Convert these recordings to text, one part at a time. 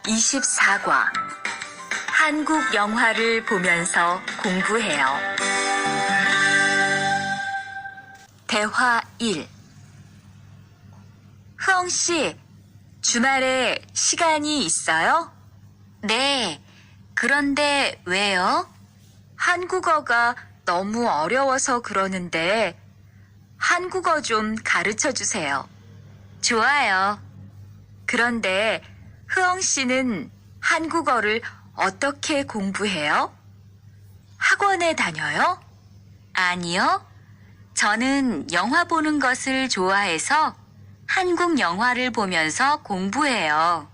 24과 한국 영화를 보면서 공부해요. 대화 1. 흐엉 씨, 주말에 시간이 있어요? 네. 그런데 왜요? 한국어가 너무 어려워서 그러는데 한국어 좀 가르쳐 주세요. 좋아요. 그런데 흐엉 씨는 한국어를 어떻게 공부해요? 학원에 다녀요? 아니요. 저는 영화 보는 것을 좋아해서 한국 영화를 보면서 공부해요.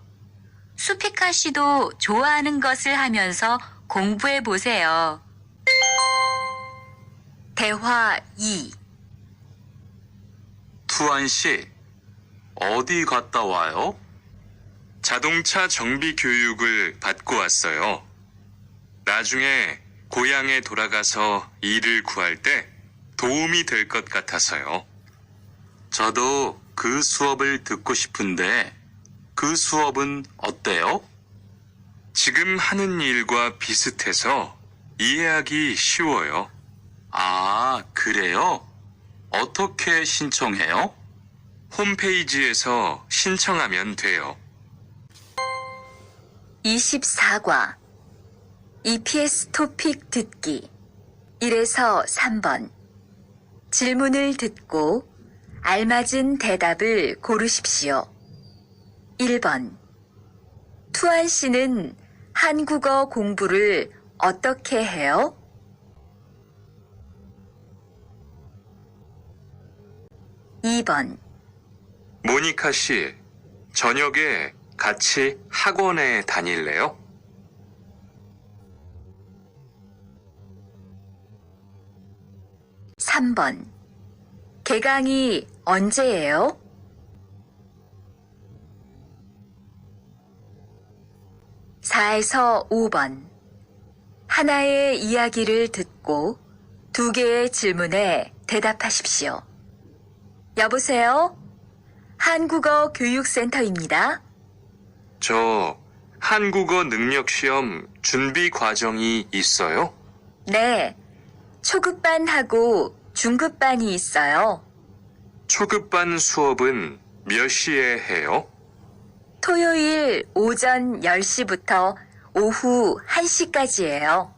수피카 씨도 좋아하는 것을 하면서 공부해 보세요. 대화 2. 투안 씨, 어디 갔다 와요? 자동차 정비 교육을 받고 왔어요. 나중에 고향에 돌아가서 일을 구할 때 도움이 될 것 같아서요. 저도 그 수업을 듣고 싶은데 그 수업은 어때요? 지금 하는 일과 비슷해서 이해하기 쉬워요. 아, 그래요? 어떻게 신청해요? 홈페이지에서 신청하면 돼요. 24과 EPS 토픽 듣기 1에서 3번 질문을 듣고 알맞은 대답을 고르십시오. 1번 투안 씨는 한국어 공부를 어떻게 해요? 2번 모니카 씨, 저녁에 같이 학원에 다닐래요? 3번 개강이 언제예요? 4에서 5번 하나의 이야기를 듣고 2개의 질문에 대답하십시오. 여보세요? 한국어 교육센터입니다. 저 한국어 능력 시험 준비 과정이 있어요? 네, 초급반하고 중급반이 있어요. 초급반 수업은 몇 시에 해요? 토요일 오전 10시부터 오후 1시까지예요.